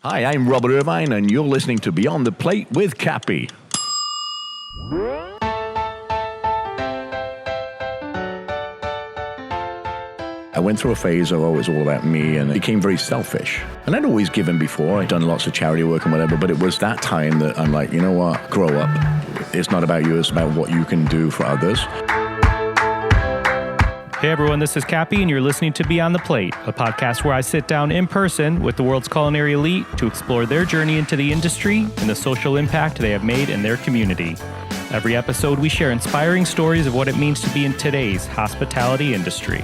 Hi, I'm Robert Irvine, and you're listening to Beyond the Plate with Cappy. I went through a phase of, it was all about me, and it became very selfish. And I'd always given before. I'd done lots of charity work and whatever, but it was that time that I'm like, you know what? Grow up. It's not about you. It's about what you can do for others. Hey everyone, this is Cappy, and you're listening to Beyond the Plate, a podcast where I sit down in person with the world's culinary elite to explore their journey into the industry and the social impact they have made in their community. Every episode, we share inspiring stories of what it means to be in today's hospitality industry.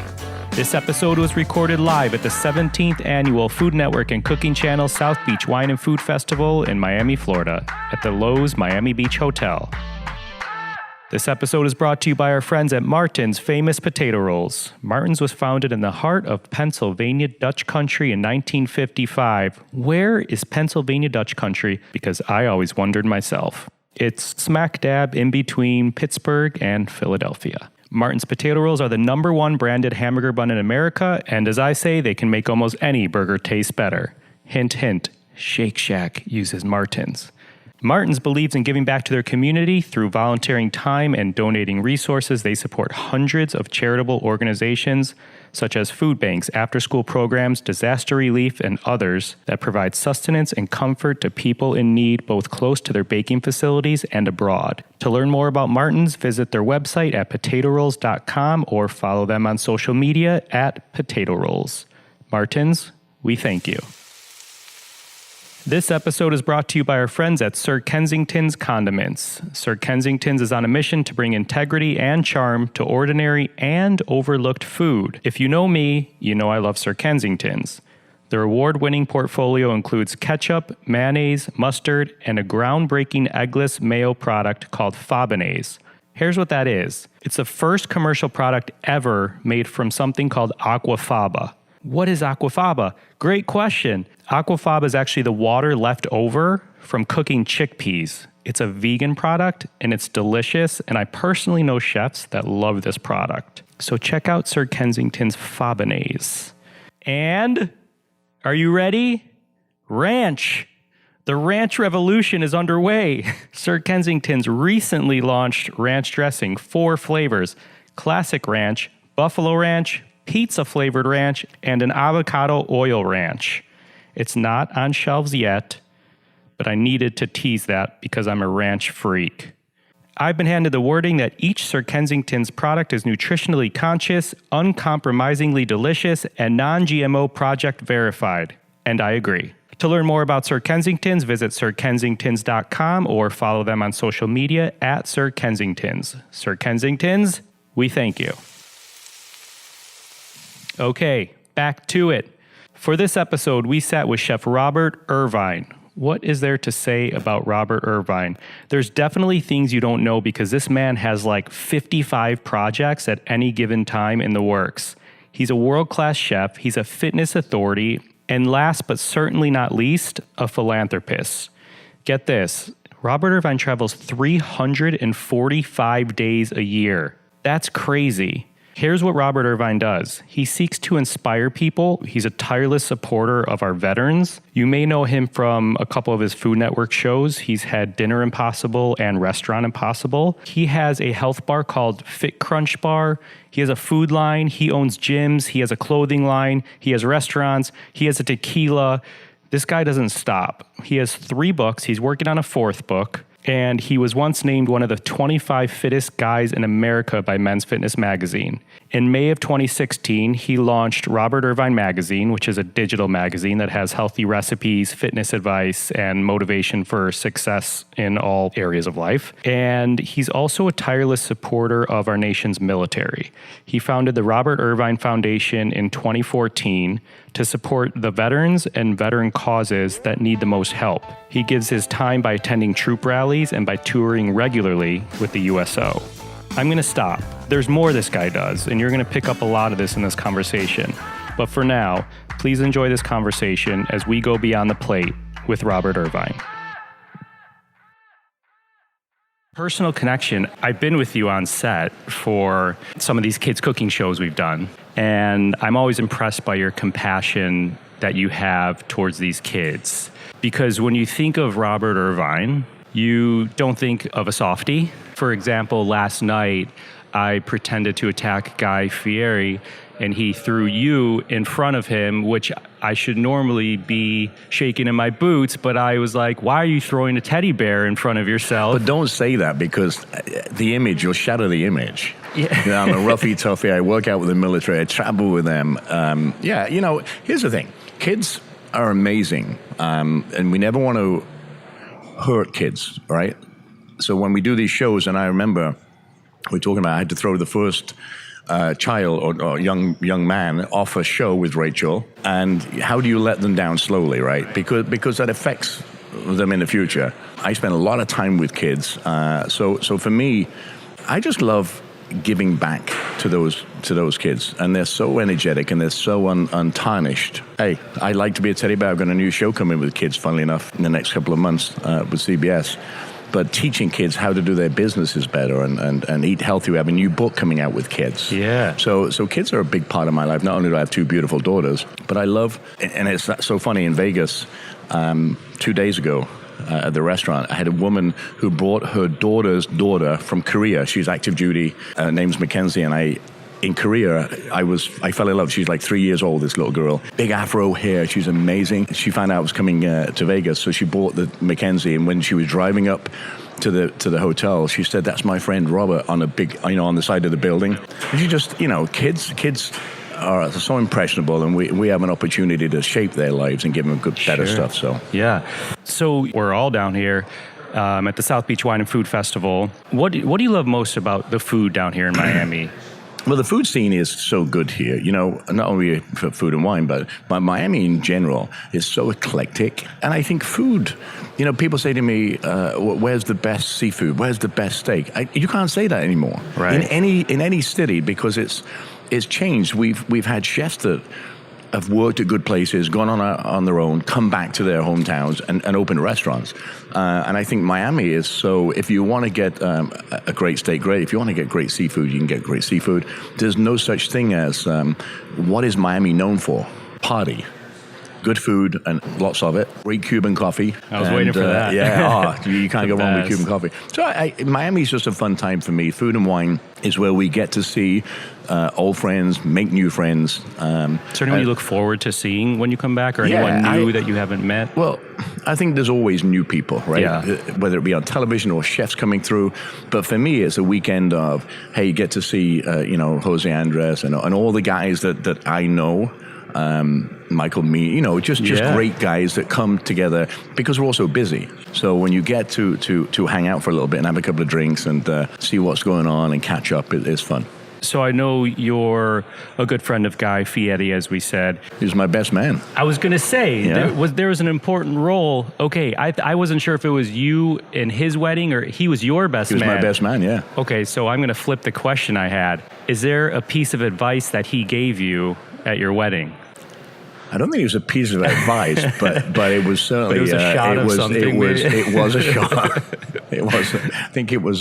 This episode was recorded live at the 17th Annual Food Network and Cooking Channel South Beach Wine and Food Festival in Miami, Florida, at the Lowe's Miami Beach Hotel. This episode is brought to you by our friends at Martin's Famous Potato Rolls. Martin's was founded in the heart of Pennsylvania Dutch Country in 1955. Where is Pennsylvania Dutch Country? Because I always wondered myself. It's smack dab in between Pittsburgh and Philadelphia. Martin's Potato Rolls are the #1 branded hamburger bun in America, and as I say, they can make almost any burger taste better. Hint, hint, Shake Shack uses Martin's. Martin's believes in giving back to their community through volunteering time and donating resources. They support hundreds of charitable organizations such as food banks, after-school programs, disaster relief, and others that provide sustenance and comfort to people in need both close to their baking facilities and abroad. To learn more about Martin's, visit their website at potatorolls.com or follow them on social media at Potato Rolls. Martin's, we thank you. This episode is brought to you by our friends at Sir Kensington's Condiments. Sir Kensington's is on a mission to bring integrity and charm to ordinary and overlooked food. If you know me, you know I love Sir Kensington's. Their award-winning portfolio includes ketchup, mayonnaise, mustard, and a groundbreaking eggless mayo product called Fabonnaise. Here's what that is. It's the first commercial product ever made from something called aquafaba. What is aquafaba? Great question. Aquafaba is actually the water left over from cooking chickpeas. It's a vegan product and it's delicious, and I personally know chefs that love this product. So check out Sir Kensington's Fabonnaise. And are you ready? Ranch. The ranch revolution is underway. Sir Kensington's recently launched ranch dressing, 4 flavors: classic ranch, buffalo ranch, pizza-flavored ranch, and an avocado oil ranch. It's not on shelves yet, but I needed to tease that because I'm a ranch freak. I've been handed the wording that each Sir Kensington's product is nutritionally conscious, uncompromisingly delicious, and non-GMO project verified. And I agree. To learn more about Sir Kensington's, visit sirkensingtons.com or follow them on social media at Sir Kensington's. Sir Kensington's, we thank you. Okay, back to it. For this episode, we sat with Chef Robert Irvine. What is there to say about Robert Irvine? There's definitely things you don't know because this man has like 55 projects at any given time in the works. He's a world-class chef, he's a fitness authority, and last but certainly not least, a philanthropist. Get this, Robert Irvine travels 345 days a year. That's crazy. Here's what Robert Irvine does. He seeks to inspire people. He's a tireless supporter of our veterans. You may know him from a couple of his Food Network shows. He's had Dinner Impossible and Restaurant Impossible. He has a health bar called Fit Crunch Bar. He has a food line. He owns gyms. He has a clothing line. He has restaurants. He has a tequila. This guy doesn't stop. He has 3 books. He's working on a 4th book. And he was once named one of the 25 fittest guys in America by Men's Fitness magazine. In May of 2016, he launched Robert Irvine Magazine, which is a digital magazine that has healthy recipes, fitness advice, and motivation for success in all areas of life. And he's also a tireless supporter of our nation's military. He founded the Robert Irvine Foundation in 2014 to support the veterans and veteran causes that need the most help. He gives his time by attending troop rallies and by touring regularly with the USO. I'm going to stop. There's more this guy does, and you're going to pick up a lot of this in this conversation. But for now, please enjoy this conversation as we go beyond the plate with Robert Irvine. Personal connection. I've been with you on set for some of these kids' cooking shows we've done, and I'm always impressed by your compassion that you have towards these kids? Because when you think of Robert Irvine, you don't think of a softie. For example, last night, I pretended to attack Guy Fieri, and he threw you in front of him, which I should normally be shaking in my boots, but I was like, why are you throwing a teddy bear in front of yourself? But don't say that, because the image, you'll shatter the image. Yeah. You know, I'm a roughy toughie. I work out with the military. I travel with them. Here's the thing. Kids are amazing, and we never want to hurt kids, right? So when we do these shows, and I remember we're talking about I had to throw the first child or young man off a show with Rachel, and how do you let them down slowly, right? Because that affects them in the future. I spend a lot of time with kids, so for me, I just love giving back to those kids, and they're so energetic and they're so untarnished. Hey, I like to be a teddy bear. I've got a new show coming with kids, funnily enough, in the next couple of months with CBS. But teaching kids how to do their businesses better and eat healthy. We have a new book coming out with kids. Yeah. So kids are a big part of my life. Not only do I have two beautiful daughters, but I love, and it's so funny, in Vegas 2 days ago at the restaurant, I had a woman who brought her daughter's daughter from Korea. She's active duty. Her name's Mackenzie, and in Korea, I fell in love. She's like 3 years old, this little girl. Big afro hair. She's amazing. She found out I was coming to Vegas, so she bought the Mackenzie. And when she was driving up to the hotel, she said, "That's my friend Robert," on a big, on the side of the building. And she just, kids are so impressionable, and we have an opportunity to shape their lives and give them good, better stuff. So yeah. So we're all down here at the South Beach Wine and Food Festival. What do you love most about the food down here in Miami? Well, the food scene is so good here, not only for food and wine, but Miami in general is so eclectic. And I think food, people say to me, where's the best seafood? Where's the best steak? You can't say that anymore. Right. In any city, because it's changed. We've had chefs that have worked at good places, gone on their own, come back to their hometowns and open restaurants. And I think Miami is so, if you want to get a great steak, great. If you want to get great seafood, you can get great seafood. There's no such thing as, what is Miami known for? Party. Good food and lots of it. Great Cuban coffee. I was waiting for that. You can't go wrong with Cuban coffee. So Miami's just a fun time for me. Food and wine is where we get to see old friends, make new friends. Is there anyone you look forward to seeing when you come back, or anyone new that you haven't met? Well, I think there's always new people, right? Yeah. Whether it be on television or chefs coming through. But for me, it's a weekend of, hey, you get to see, Jose Andres and all the guys that I know. Michael Me, just great guys that come together because we're all so busy. So when you get to hang out for a little bit and have a couple of drinks and see what's going on and catch up, it's fun. So I know you're a good friend of Guy Fieri, as we said. He's my best man. I was going to say, there was an important role. Okay, I wasn't sure if it was you in his wedding or he was your best man. He was my best man, yeah. Okay, so I'm going to flip the question I had. Is there a piece of advice that he gave you at your wedding? I don't think it was a piece of advice, but it was certainly. But it was a shot of something. It was a shot. It was. I think it was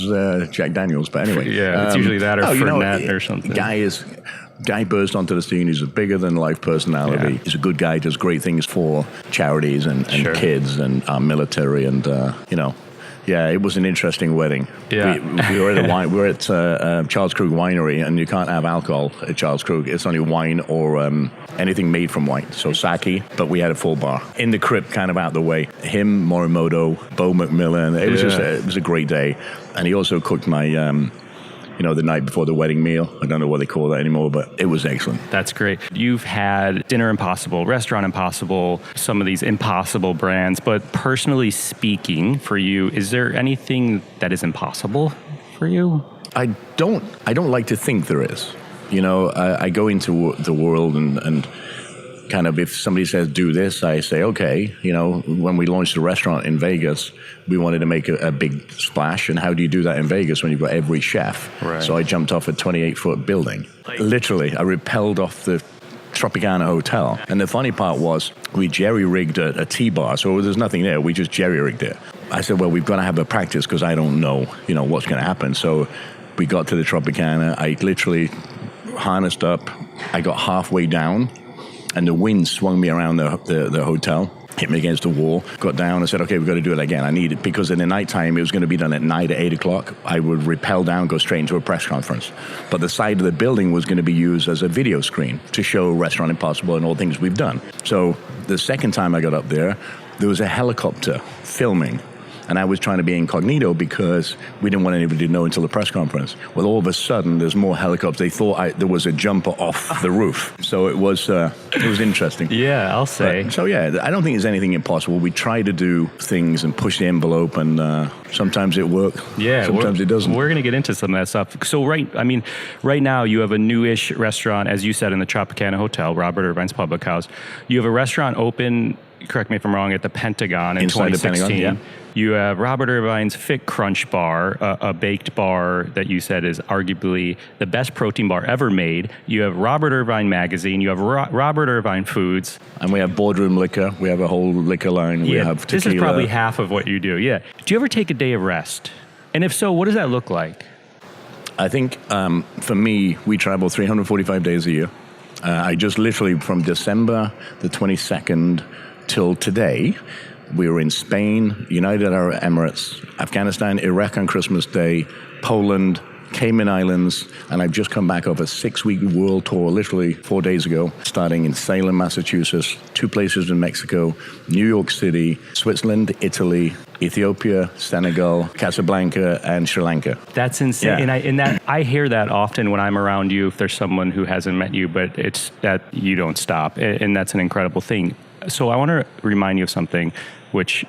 Jack Daniels, but anyway. Yeah, it's usually that or Fernet or something. Guy burst onto the scene. He's a bigger than life personality. Yeah. He's a good guy. Does great things for charities and kids and our military and Yeah, it was an interesting wedding. Yeah. We were at Charles Krug Winery, and you can't have alcohol at Charles Krug. It's only wine or anything made from wine, so sake. But we had a full bar in the crypt, kind of out the way. Him, Morimoto, Bo McMillan. It was it was a great day, and he also cooked my. The night before the wedding meal. I don't know what they call that anymore, but it was excellent. That's great. You've had Dinner Impossible, Restaurant Impossible, some of these impossible brands, but personally speaking for you, is there anything that is impossible for you? I don't like to think there is. I go into the world and kind of, if somebody says do this, I say okay. When we launched the restaurant in Vegas, we wanted to make a big splash, and how do you do that in Vegas when you've got every chef? Right. So I jumped off a 28-foot building. Literally, I rappelled off the Tropicana Hotel. And the funny part was we jerry-rigged a T-bar, so there's nothing there. We just jerry-rigged it. I said, well, we've got to have a practice because I don't know, what's going to happen. So we got to the Tropicana. I literally harnessed up. I got halfway down. and the wind swung me around the hotel, hit me against the wall, got down and said, okay, we've got to do it again. I need it because in the nighttime, it was going to be done at night at 8 o'clock. I would rappel down, go straight into a press conference. But the side of the building was going to be used as a video screen to show Restaurant Impossible and all things we've done. So the second time I got up there was a helicopter filming. And I was trying to be incognito because we didn't want anybody to know until the press conference. Well, all of a sudden, there's more helicopters. They thought there was a jumper off the roof. So it was interesting. Yeah, I'll say. But, I don't think there's anything impossible. We try to do things and push the envelope, and sometimes it works. Yeah, sometimes it doesn't. We're going to get into some of that stuff. So right now you have a newish restaurant, as you said, in the Tropicana Hotel, Robert Irvine's public house. You have a restaurant open, correct me if I'm wrong, at the Pentagon in Inside 2016. the Pentagon, yeah. You have Robert Irvine's Fit Crunch Bar, a baked bar that you said is arguably the best protein bar ever made. You have Robert Irvine Magazine. You have Robert Irvine Foods. And we have Boardroom Liquor. We have a whole liquor line. We have tequila. This is probably half of what you do, yeah. Do you ever take a day of rest? And if so, what does that look like? I think for me, we travel 345 days a year. I just literally from December the 22nd till today, we were in Spain, United Arab Emirates, Afghanistan, Iraq on Christmas Day, Poland, Cayman Islands, and I've just come back off a 6-week world tour, literally 4 days ago, starting in Salem, Massachusetts, 2 places in Mexico, New York City, Switzerland, Italy, Ethiopia, Senegal, Casablanca, and Sri Lanka. That's insane. Yeah. And I hear that often when I'm around you, if there's someone who hasn't met you, but it's that you don't stop, and that's an incredible thing. So I want to remind you of something which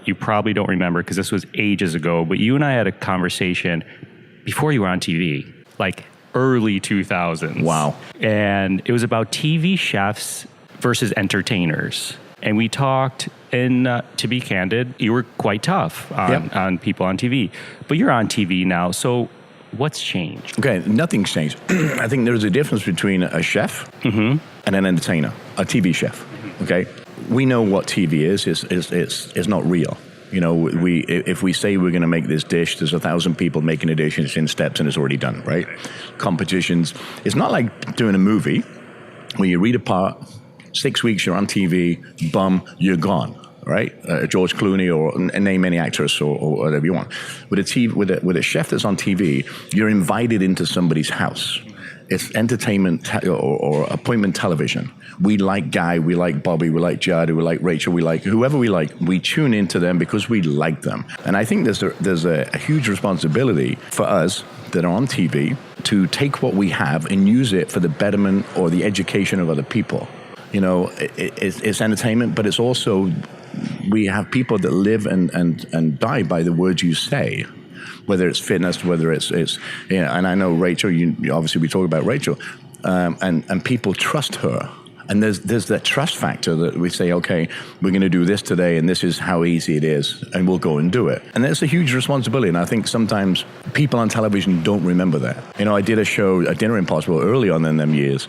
you probably don't remember because this was ages ago, but you and I had a conversation before you were on TV, like early 2000s. Wow. And it was about TV chefs versus entertainers. And we talked, and to be candid, you were quite tough on people on TV. But you're on TV now, so what's changed? Okay, nothing's changed. I think there's a difference between a chef and an entertainer, a TV chef, okay? We know what TV is. It's not real. You know, if we say we're going to make this dish, there's 1,000 people making a dish, and it's in steps, and it's already done, right? Competitions. It's not like doing a movie where you read a part, 6 weeks you're on TV, you're gone, right? George Clooney or name any actress or whatever you want. With a chef that's on TV, you're invited into somebody's house. It's entertainment or appointment television. We like Guy, we like Bobby, we like Jada, we like Rachel, we like whoever we like. We tune into them because we like them. And I think there's a huge responsibility for us that are on TV to take what we have and use it for the betterment or the education of other people. You know, it's entertainment, but it's also, we have people that live and die by the words you say. Whether it's fitness, whether it's and I know Rachel, obviously we talk about Rachel, and people trust her. And there's that trust factor that we say, okay, we're going to do this today, and this is how easy it is, and we'll go and do it. And that's a huge responsibility, and I think sometimes people on television don't remember that. You know, I did a show, a Dinner Impossible, early on in them years,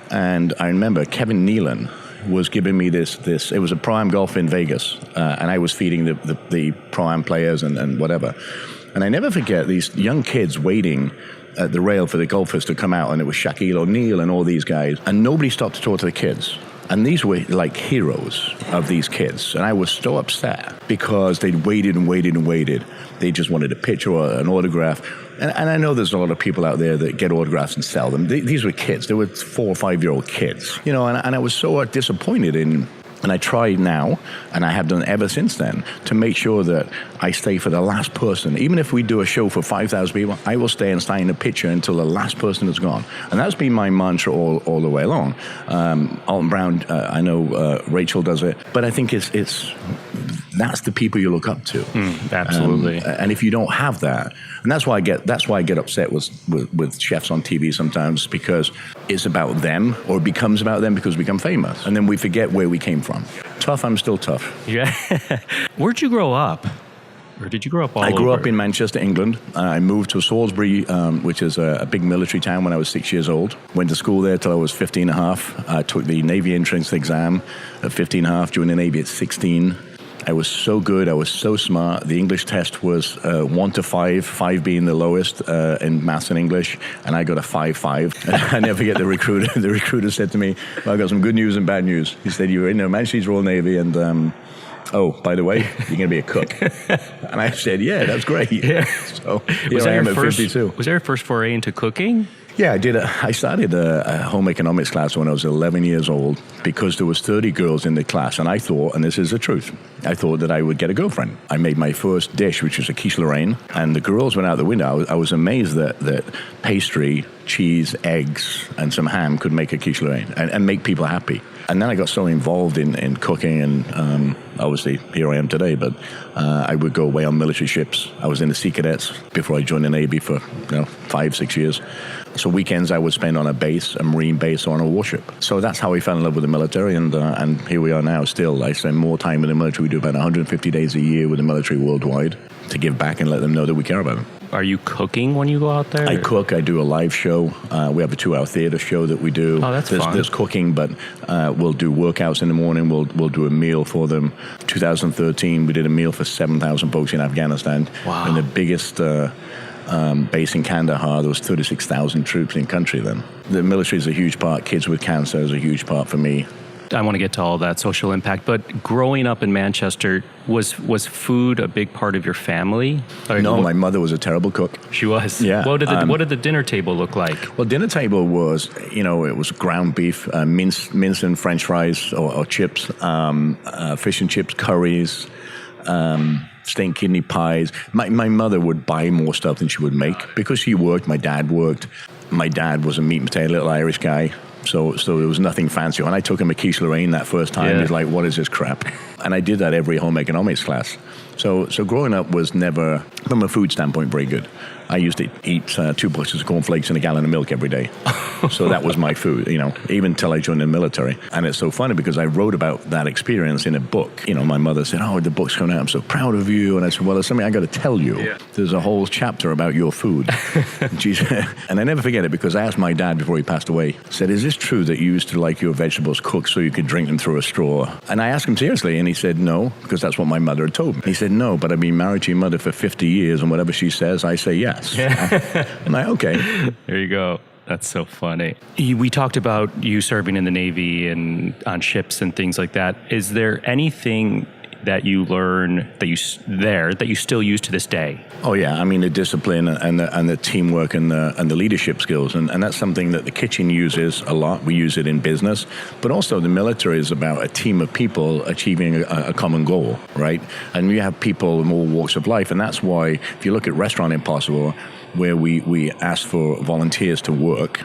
and I remember Kevin Nealon was giving me this. It was a Pro-Am golf in Vegas, and I was feeding the Pro-Am players and whatever. And I never forget these young kids waiting at the rail for the golfers to come out, and it was Shaquille O'Neal and all these guys, and nobody stopped to talk to the kids. And these were like heroes of these kids. And I was so upset because they'd waited and waited and waited. They just wanted a picture or an autograph. And I know there's a lot of people out there that get autographs and sell them. These were kids. They were 4 or 5-year-old kids. You know, and I was so disappointed in. And I try now, and I have done ever since then, to make sure that I stay for the last person. Even if we do a show for 5,000 people, I will stay and sign a picture until the last person is gone. And that's been my mantra all the way along. Alton Brown, I know Rachel does it, but I think it's that's the people you look up to. Absolutely. And if you don't have that, and that's why I get upset with chefs on TV sometimes, because it's about them, or it becomes about them because we become famous, and then we forget where we came from. Tough, I'm still tough. Yeah. Where'd you grow up? Or did you grow up all over? I grew up in Manchester, England. I moved to Salisbury, which is a big military town, when I was 6 years old. Went to school there till I was 15 and a half. I took the Navy entrance exam at 15 and a half, joined the Navy at 16. I was so good. I was so smart. The English test was 1 to 5, 5 being the lowest in maths and English, and I got a 5.5. I never forget the recruiter. The recruiter said to me, well, I got some good news and bad news. He said, you're in the Manchester Royal Navy, and oh, by the way, you're going to be a cook. And I said, yeah, that's great. Yeah. So here I am at 52. Was there your first foray into cooking? Yeah, I did. I started a home economics class when I was 11 years old because there was 30 girls in the class, and I thought, and this is the truth, I thought that I would get a girlfriend. I made my first dish, which was a quiche Lorraine, and the girls went out the window. I was amazed that pastry, cheese, eggs, and some ham could make a quiche Lorraine and make people happy. And then I got so involved in cooking, and obviously here I am today, but I would go away on military ships. I was in the Sea Cadets before I joined the Navy for 5-6 years. So weekends I would spend on a Marine base or on a warship. So that's how I fell in love with the military, and here we are now still. I spend more time in the military. We do about 150 days a year with the military worldwide to give back and let them know that we care about them. Are you cooking when you go out there? I cook. I do a live show. We have a 2-hour theater show that we do. Oh, that's fun. There's cooking, but we'll do workouts in the morning. We'll do a meal for them. 2013, we did a meal for 7,000 folks in Afghanistan. Wow. In the biggest base in Kandahar, there was 36,000 troops in country then. The military is a huge part. Kids with cancer is a huge part for me. I want to get to all that social impact, but growing up in Manchester, was food a big part of your family? No, my mother was a terrible cook. She was? Yeah. What did the dinner table look like? Well, dinner table was, it was ground beef, mince and French fries or chips, fish and chips, curries, steak kidney pies. My mother would buy more stuff than she would make because she worked. My dad worked. My dad was a meat and potato little Irish guy. So there was nothing fancy. When I took him a quiche Lorraine that first time, he's like, what is this crap? And I did that every home economics class. So growing up was never, from a food standpoint, very good. I used to eat 2 bushels of cornflakes and a gallon of milk every day. So that was my food, even until I joined the military. And it's so funny because I wrote about that experience in a book. My mother said, oh, the book's coming out. I'm so proud of you. And I said, well, there's something I got to tell you. Yeah. There's a whole chapter about your food. And I never forget it because I asked my dad before he passed away, said, is this true that you used to like your vegetables cooked so you could drink them through a straw? And I asked him seriously, and he said, no, because that's what my mother had told me. He said, no, but I've been married to your mother for 50 years, and whatever she says, I say yes. I'm like, okay. There you go. That's so funny. We talked about you serving in the Navy and on ships and things like that. Is there anything that you learn that you still use to this day? Oh yeah, I mean the discipline and the teamwork and the leadership skills, and that's something that the kitchen uses a lot. We use it in business, but also the military is about a team of people achieving a common goal, right? And you have people in all walks of life, and that's why if you look at Restaurant Impossible, where we ask for volunteers to work.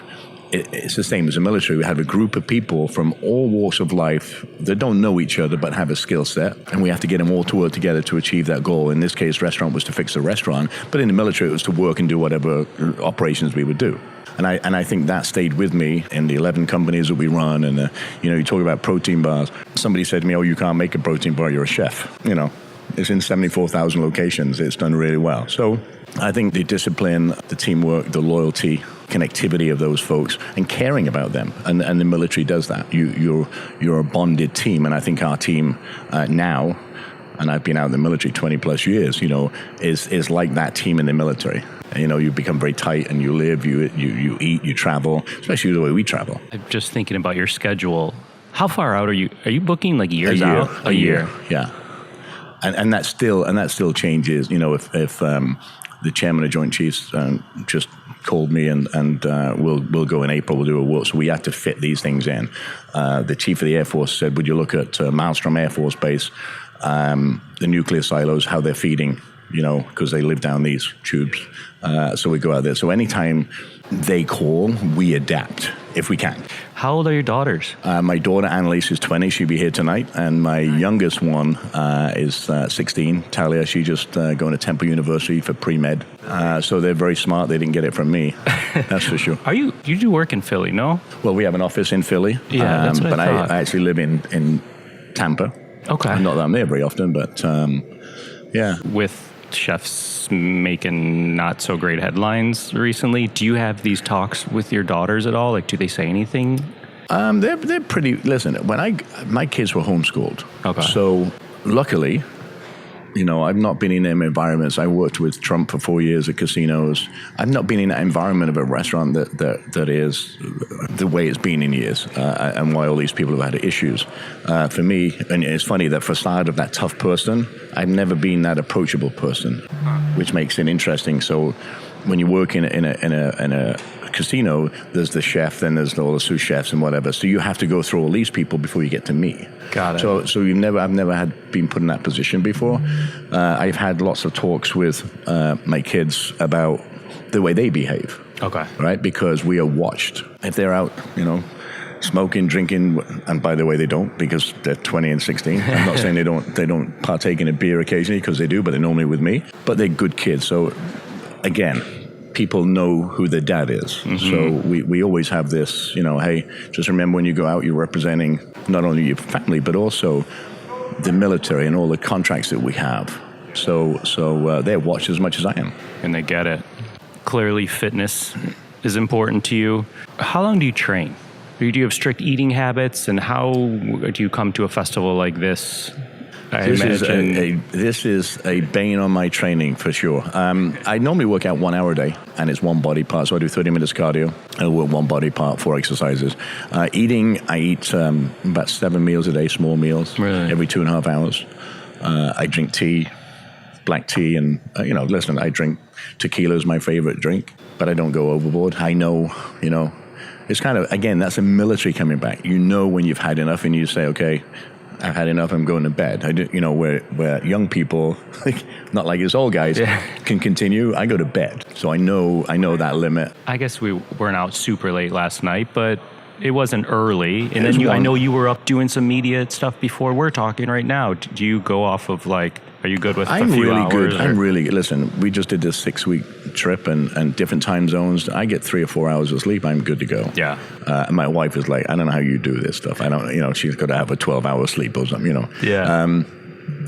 It's the same as the military. We have a group of people from all walks of life that don't know each other but have a skill set, and we have to get them all to work together to achieve that goal. In this case, restaurant was to fix the restaurant, but in the military it was to work and do whatever operations we would do. And I think that stayed with me in the 11 companies that we run. And you talk about protein bars. Somebody said to me, "Oh, you can't make a protein bar. You're a chef." It's in 74,000 locations. It's done really well. So I think the discipline, the teamwork, the loyalty, connectivity of those folks, and caring about them, and the military does that. You're a bonded team, and I think our team now, and I've been out in the military 20 plus years, is like that team in the military. You become very tight, and you live, you eat, you travel, especially the way we travel. I'm just thinking about your schedule. How far out are you? Are you booking like years out? A year, yeah. And that still changes. If the chairman of Joint Chiefs just called me and we'll go in April, we'll do a work. So we have to fit these things in. The chief of the Air Force said, would you look at Maelstrom Air Force Base, the nuclear silos, how they're feeding, because they live down these tubes. So we go out there. So anytime they call, we adapt if we can. How old are your daughters? My daughter, Annalise, is 20. She'll be here tonight. And my youngest one is 16, Talia. She just going to Temple University for pre-med. So they're very smart. They didn't get it from me. That's for sure. You do work in Philly, no? Well, we have an office in Philly. Yeah, that's what I thought. I actually live in Tampa. Okay. Not that I'm there very often, but yeah. With chefs making not so great headlines recently, do you have these talks with your daughters at all? Like, do they say anything? They're pretty. Listen, when my kids were homeschooled, okay. So luckily, I've not been in them environments. I worked with Trump for 4 years at casinos. I've not been in that environment of a restaurant that is the way it's been in years, and why all these people have had issues. For me, and it's funny, that facade of that tough person, I've never been that approachable person, which makes it interesting. So when you work in a casino, there's the chef, then there's all the sous chefs and whatever. So you have to go through all these people before you get to me. Got it. So I've never been put in that position before. I've had lots of talks with my kids about the way they behave. Okay. Right? Because we are watched. If they're out, smoking, drinking, and by the way, they don't, because they're 20 and 16. I'm not saying they don't partake in a beer occasionally, because they do, but they're normally with me. But they're good kids. So again, people know who their dad is. Mm-hmm. So we always have this, hey, just remember when you go out, you're representing not only your family, but also the military and all the contracts that we have. So they're watched as much as I am. And they get it. Clearly, fitness is important to you. How long do you train? Do you have strict eating habits? And how do you come to a festival like this? This is a bane on my training, for sure. I normally work out 1 hour a day, and it's one body part. So I do 30 minutes cardio, and I work one body part, 4 exercises. Eating, I eat about 7 meals a day, small meals, really? Every 2.5 hours. I drink tea, black tea, and, listen, I drink tequila is my favorite drink, but I don't go overboard. I know, it's kind of, again, that's a military coming back. When you've had enough, and you say, okay, I've had enough, I'm going to bed. Where young people, not like us old guys, can continue, I go to bed. So I know that limit. I guess we weren't out super late last night, but it wasn't early. And then I know you were up doing some media stuff before we're talking right now. Do you go off of are you good with a few hours? Good. I'm really good. Listen, we just did this 6-week trip and different time zones. I get 3 or 4 hours of sleep. I'm good to go. Yeah. And my wife is like, I don't know how you do this stuff. I don't, she's got to have a 12-hour sleep or something, Yeah.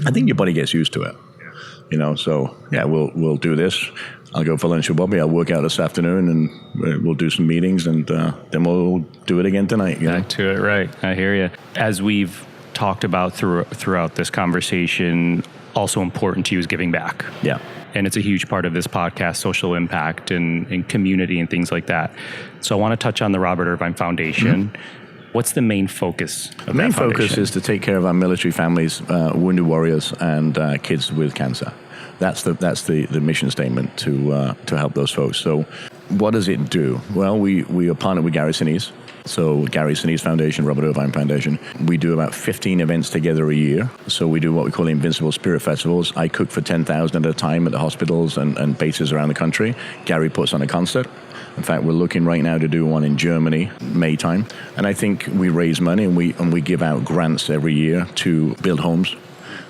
I think your body gets used to it, so yeah, we'll do this. I'll go for lunch with Bobby. I'll work out this afternoon, and we'll do some meetings, and then we'll do it again tonight. Back to it, right. I hear you. As we've talked about throughout this conversation, also important to you is giving back. Yeah. And it's a huge part of this podcast, social impact and community and things like that. So I want to touch on the Robert Irvine Foundation. Mm-hmm. What's the main focus of that foundation? The main focus is to take care of our military families, wounded warriors, and kids with cancer. That's the mission statement to help those folks. So what does it do? Well, we are partnered with Gary Sinise. So Gary Sinise Foundation, Robert Irvine Foundation. We do about 15 events together a year. So we do what we call Invincible Spirit Festivals. I cook for 10,000 at a time at the hospitals and bases around the country. Gary puts on a concert. In fact, we're looking right now to do one in Germany, May time. And I think we raise money and we give out grants every year to build homes.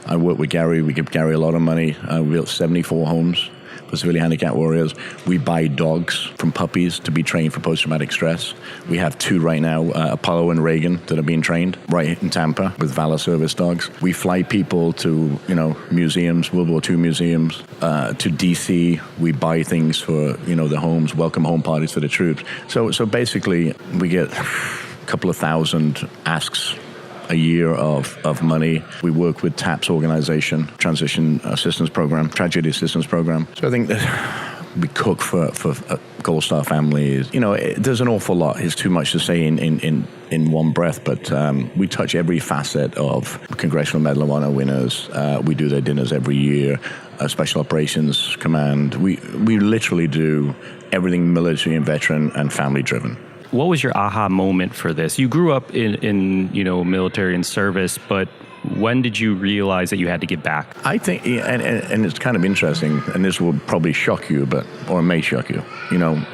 I work with Gary. We give Gary a lot of money. We built 74 homes for severely handicapped warriors. We buy dogs from puppies to be trained for post-traumatic stress. We have 2 right now, Apollo and Reagan, that are being trained right in Tampa with Valor service dogs. We fly people to, museums, World War II museums, to DC. We buy things for, the homes, welcome home parties for the troops. So basically, we get a couple of thousand asks a year of money. We work with TAPS organization, Transition Assistance Program, Tragedy Assistance Program. So I think that we cook for Gold Star families. There's an awful lot. It's too much to say in one breath, but we touch every facet of Congressional Medal of Honor winners. We do their dinners every year. Special Operations Command. We literally do everything military and veteran and family driven. What was your aha moment for this? You grew up in military and service, but when did you realize that you had to give back? I think, and it's kind of interesting, and this will probably shock you, or may shock you.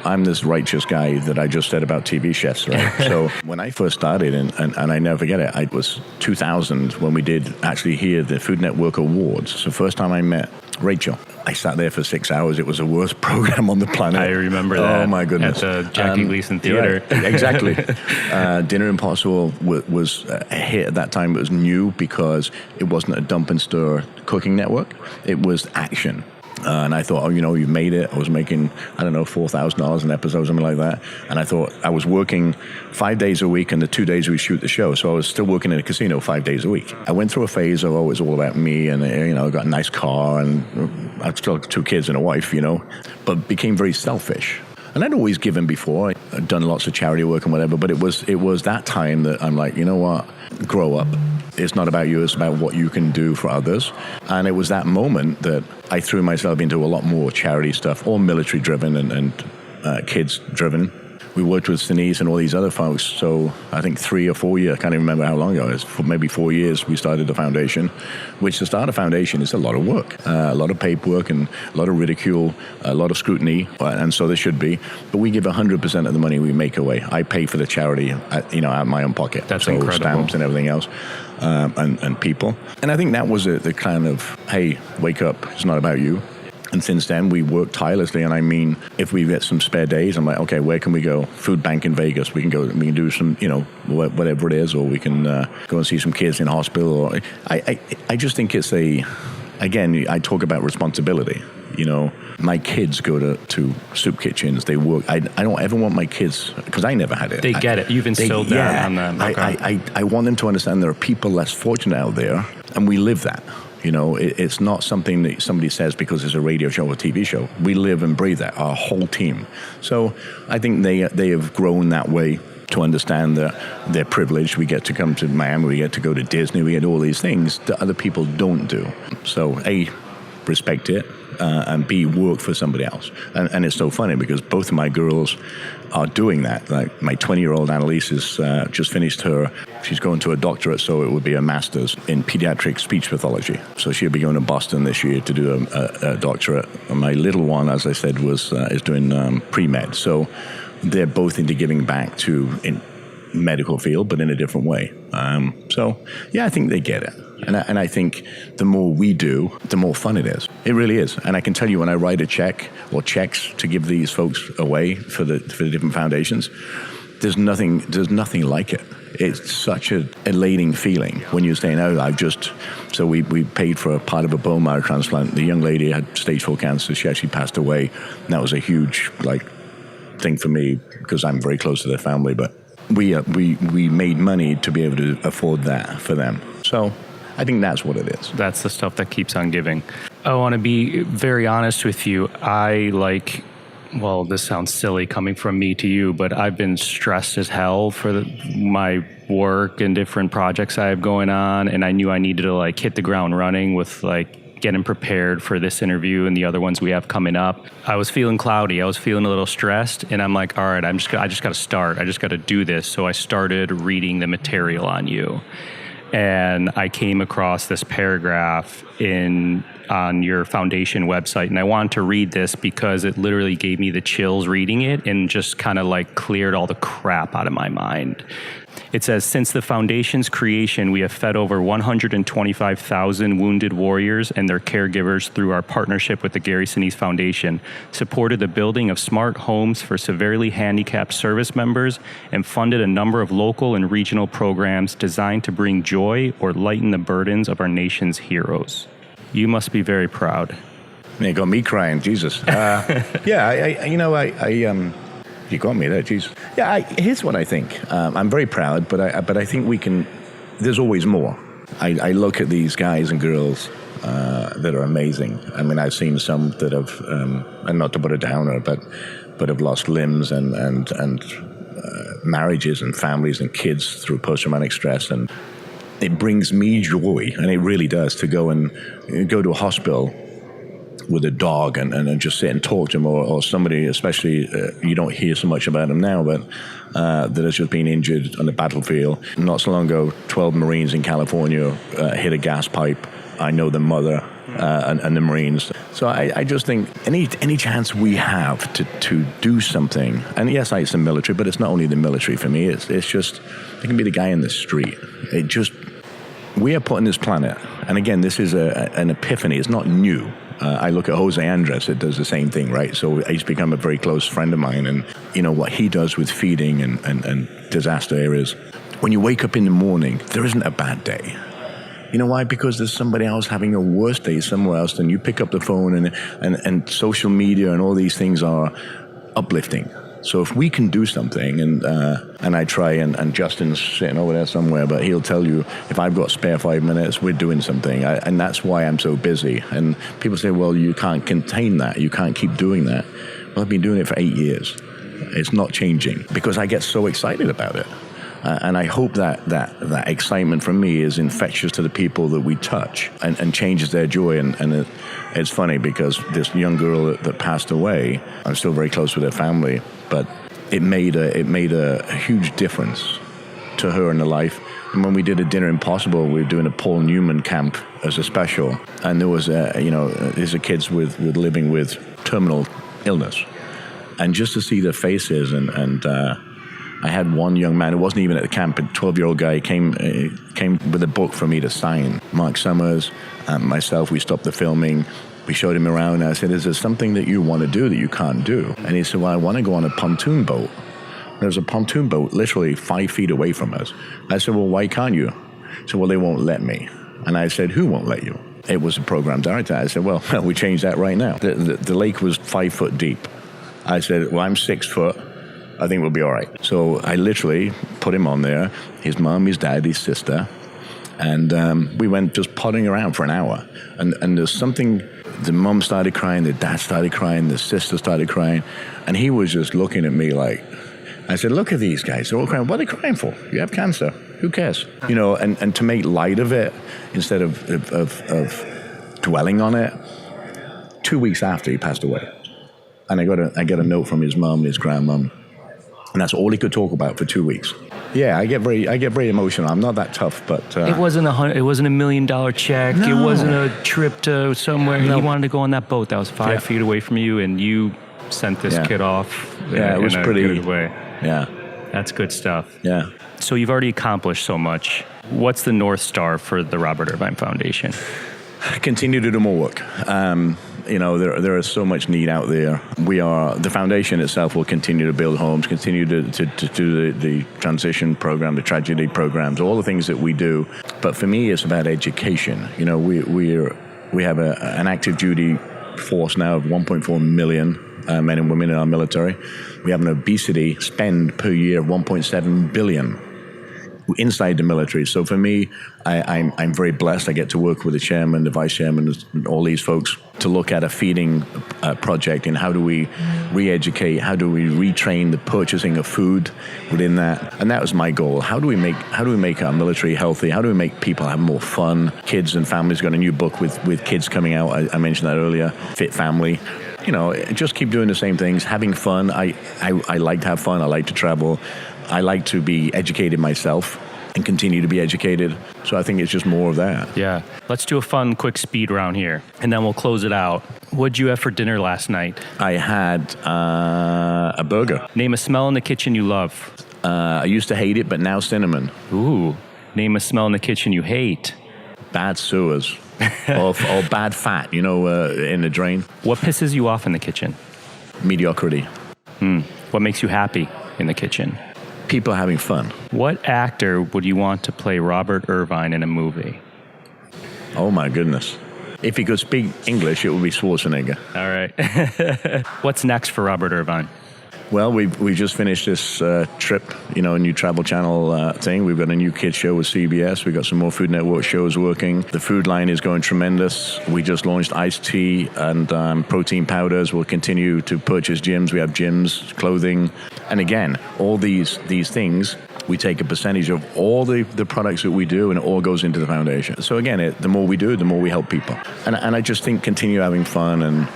I'm this righteous guy that I just said about TV chefs, right? So when I first started, and I never forget it, it was 2000 when we did actually hear the Food Network Awards. So first time I met Rachel. I sat there for 6 hours. It was the worst program on the planet. I remember that. Oh, my goodness. At the Jackie Gleason Theater. Yeah, exactly. Dinner Impossible was a hit at that time. It was new because it wasn't a dump and stir cooking network. It was action. And I thought, you've made it. I was making, $4,000 an episode, something like that. And I thought I was working 5 days a week, and the 2 days we shoot the show. So I was still working in a casino 5 days a week. I went through a phase of, it's all about me. And, I got a nice car, and I still got 2 kids and a wife, but became very selfish. And I'd always given before. I'd done lots of charity work and whatever, but it was that time that I'm like, you know what? Grow up. It's not about you, it's about what you can do for others. And it was that moment that I threw myself into a lot more charity stuff, all military-driven and kids-driven. We worked with Sinise and all these other folks, so I think 3 or 4 years, I can't even remember how long ago it was, for maybe 4 years we started the foundation, which to start a foundation is a lot of work, a lot of paperwork and a lot of ridicule, a lot of scrutiny, and so there should be. But we give 100% of the money we make away. I pay for the charity, out of my own pocket. That's so incredible. Stamps and everything else, and people. And I think that was the kind of, hey, wake up, it's not about you. And since then, we work tirelessly. And I mean, if we get some spare days, I'm like, okay, where can we go? Food bank in Vegas. We can go. We can do some, whatever it is, or we can go and see some kids in hospital. Or I just think it's again, I talk about responsibility. My kids go to soup kitchens. They work. I don't ever want my kids, because I never had it. They get it. You've instilled that on them. Okay. I want them to understand there are people less fortunate out there, and we live that. It's not something that somebody says because it's a radio show or TV show. We live and breathe that, our whole team. So I think they have grown that way to understand that they're privileged. We get to come to Miami, we get to go to Disney, we get all these things that other people don't do. So A, respect it, and B, work for somebody else. And it's so funny because both of my girls are doing that. Like my 20-year-old Annalise has just finished she's going to a doctorate, so it would be a master's in pediatric speech pathology. So she'll be going to Boston this year to do a doctorate. And my little one, as I said, is doing pre-med. So they're both into giving back in medical field, but in a different way. I think they get it. And I think the more we do, the more fun it is. It really is. And I can tell you, when I write a check or checks to give these folks away for the different foundations, there's nothing like it. It's such an elating feeling when you're saying, so we paid for a part of a bone marrow transplant. The young lady had stage 4 cancer. She actually passed away. And that was a huge thing for me because I'm very close to their family. But we made money to be able to afford that for them. So I think that's what it is. That's the stuff that keeps on giving. I want to be very honest with you. This sounds silly coming from me to you, but I've been stressed as hell for my work and different projects I have going on. And I knew I needed to hit the ground running with getting prepared for this interview and the other ones we have coming up. I was feeling cloudy. I was feeling a little stressed, and I'm like, all right, I just got to start. I just got to do this. So I started reading the material on you. And I came across this paragraph on your foundation website, and I wanted to read this because it literally gave me the chills reading it and just kind of cleared all the crap out of my mind. It says, since the foundation's creation, we have fed over 125,000 wounded warriors and their caregivers through our partnership with the Gary Sinise Foundation, supported the building of smart homes for severely handicapped service members, and funded a number of local and regional programs designed to bring joy or lighten the burdens of our nation's heroes. You must be very proud. You got me crying, Jesus. You got me there, Jesus. Yeah, here's what I think. I'm very proud, but I think we can. There's always more. I look at these guys and girls that are amazing. I mean, I've seen some that have, and not to put a downer, but have lost limbs and marriages and families and kids through post-traumatic stress, and it brings me joy, and it really does, to go to a hospital with a dog and just sit and talk to them, or somebody, especially you don't hear so much about them now, but that has just been injured on the battlefield. Not so long ago, 12 Marines in California hit a gas pipe. I know the mother and the Marines. So I just think any chance we have to do something, and yes, it's the military, but it's not only the military for me. It's just, it can be the guy in the street. We are put on this planet, and again, this is an epiphany. It's not new. I look at Jose Andres, it does the same thing, right? So he's become a very close friend of mine, and what he does with feeding and disaster areas. When you wake up in the morning, there isn't a bad day. You know why? Because there's somebody else having a worse day somewhere else, and you pick up the phone, and social media and all these things are uplifting. So if we can do something, and I try, and Justin's sitting over there somewhere, but he'll tell you, if I've got spare 5 minutes, we're doing something. And that's why I'm so busy. And people say, well, you can't contain that. You can't keep doing that. Well, I've been doing it for 8 years. It's not changing because I get so excited about it. And I hope that excitement from me is infectious to the people that we touch and changes their joy. And it's funny because this young girl that passed away, I'm still very close with her family, but it made a huge difference to her in her life. And when we did a Dinner Impossible, we were doing a Paul Newman camp as a special. And there was, these are kids living with terminal illness. And just to see their faces and I had one young man who wasn't even at the camp, a 12-year-old guy came with a book for me to sign. Mark Summers and myself, we stopped the filming. We showed him around, and I said, is there something that you want to do that you can't do? And he said, well, I want to go on a pontoon boat. There's a pontoon boat literally 5 feet away from us. I said, well, why can't you? He said, well, they won't let me. And I said, who won't let you? It was the program director. I said, well, we changed that right now. The lake was 5 foot deep. I said, well, I'm 6 foot. I think we'll be all right. So I literally put him on there, his mom, his dad, his sister, and we went just pottering around for an hour. And there's something, the mom started crying, the dad started crying, the sister started crying, and he was just looking at me like, I said, look at these guys, they're all crying. What are they crying for? You have cancer. Who cares? You know, and to make light of it, instead of dwelling on it, 2 weeks after he passed away. And I get a note from his mom and his grandmom. And that's all he could talk about for 2 weeks. Yeah, I get very emotional. I'm not that tough, but it wasn't $1 million check. No. It wasn't a trip to somewhere. No. He wanted to go on that boat that was 5 feet away from you, and you sent this kid off. Yeah, it was pretty good way. Yeah, that's good stuff. Yeah. So you've already accomplished so much. What's the North Star for the Robert Irvine Foundation? Continue to do more work. There is so much need out there. The foundation itself will continue to build homes, continue to do the transition program, the tragedy programs, all the things that we do. But for me, it's about education. You know, we have an active duty force now of 1.4 million men and women in our military. We have an obesity spend per year of 1.7 billion. Inside the military. So for me, I'm very blessed. I get to work with the chairman, the vice chairman, all these folks to look at a feeding project and how do we re-educate, how do we retrain the purchasing of food within that. And that was my goal. How do we make our military healthy? How do we make people have more fun? Kids and families got a new book with kids coming out. I mentioned that earlier. Fit Family. You know, just keep doing the same things, having fun. I like to have fun. I like to travel. I like to be educated myself and continue to be educated. So I think it's just more of that. Yeah. Let's do a fun, quick speed round here, and then we'll close it out. What'd you have for dinner last night? I had a burger. Name a smell in the kitchen you love. I used to hate it, but now cinnamon. Ooh. Name a smell in the kitchen you hate. Bad sewers or bad fat, in the drain. What pisses you off in the kitchen? Mediocrity. What makes you happy in the kitchen? People having fun. What actor would you want to play Robert Irvine in a movie? Oh my goodness. If he could speak English, it would be Schwarzenegger. All right. What's next for Robert Irvine? Well, we just finished this trip, a new Travel Channel thing. We've got a new kids show with CBS. We've got some more Food Network shows working. The food line is going tremendous. We just launched iced tea and protein powders. We'll continue to purchase gyms. We have gyms, clothing. And again, all these things, we take a percentage of all the products that we do, and it all goes into the foundation. So again, the more we do, the more we help people. And I just think continue having fun and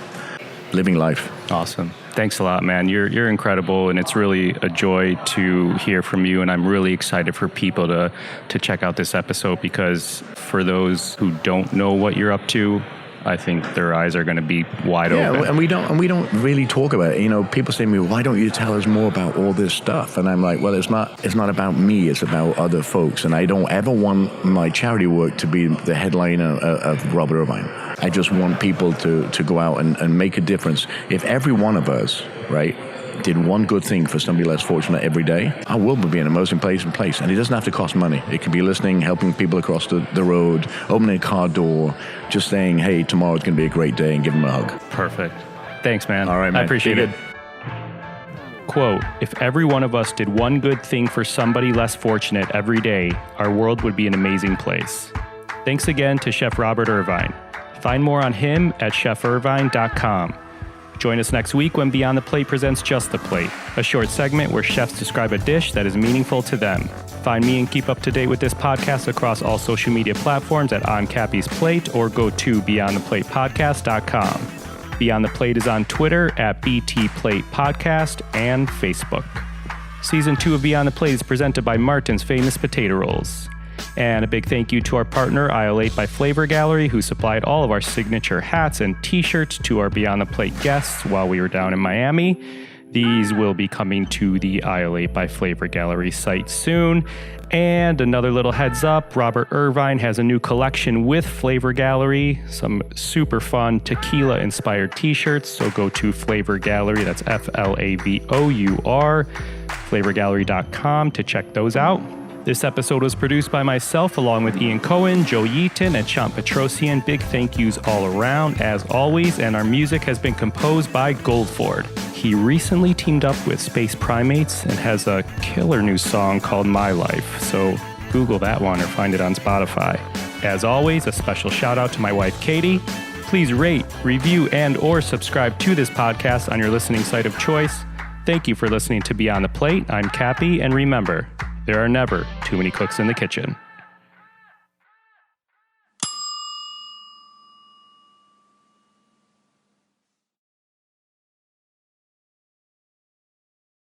living life. Awesome. Thanks a lot, man. You're incredible, and it's really a joy to hear from you, and I'm really excited for people to check out this episode, because for those who don't know what you're up to, I think their eyes are going to be wide open. Yeah, and we don't really talk about it. People say to me, why don't you tell us more about all this stuff? And I'm like, well, it's not about me, it's about other folks. And I don't ever want my charity work to be the headliner of Robert Irvine. I just want people to go out and make a difference. If every one of us, right, did one good thing for somebody less fortunate every day, our world would be an amazing place. And it doesn't have to cost money. It could be listening, helping people across the road, opening a car door, just saying, hey, tomorrow's going to be a great day, and give them a hug. Perfect. Thanks, man. All right, man. I appreciate it. Quote, if every one of us did one good thing for somebody less fortunate every day, our world would be an amazing place. Thanks again to Chef Robert Irvine. Find more on him at chefirvine.com. Join us next week when Beyond the Plate presents Just the Plate, a short segment where chefs describe a dish that is meaningful to them. Find me and keep up to date with this podcast across all social media platforms at On Cappy's Plate or go to beyondtheplatepodcast.com. Beyond the Plate is on Twitter at BT Plate Podcast and Facebook. Season 2 of Beyond the Plate is presented by Martin's Famous Potato Rolls. And a big thank you to our partner, Aisle 8 by Flavor Gallery, who supplied all of our signature hats and t-shirts to our Beyond the Plate guests while we were down in Miami. These will be coming to the Aisle 8 by Flavor Gallery site soon. And another little heads up, Robert Irvine has a new collection with Flavor Gallery, some super fun tequila-inspired t-shirts. So go to Flavor Gallery, that's FLAVOUR, flavorgallery.com to check those out. This episode was produced by myself along with Ian Cohen, Joe Yeaton, and Sean Petrosian. Big thank yous all around, as always, and our music has been composed by Goldford. He recently teamed up with Space Primates and has a killer new song called My Life, so Google that one or find it on Spotify. As always, a special shout out to my wife, Katie. Please rate, review, and or subscribe to this podcast on your listening site of choice. Thank you for listening to Beyond the Plate. I'm Cappy, and remember, there are never too many cooks in the kitchen.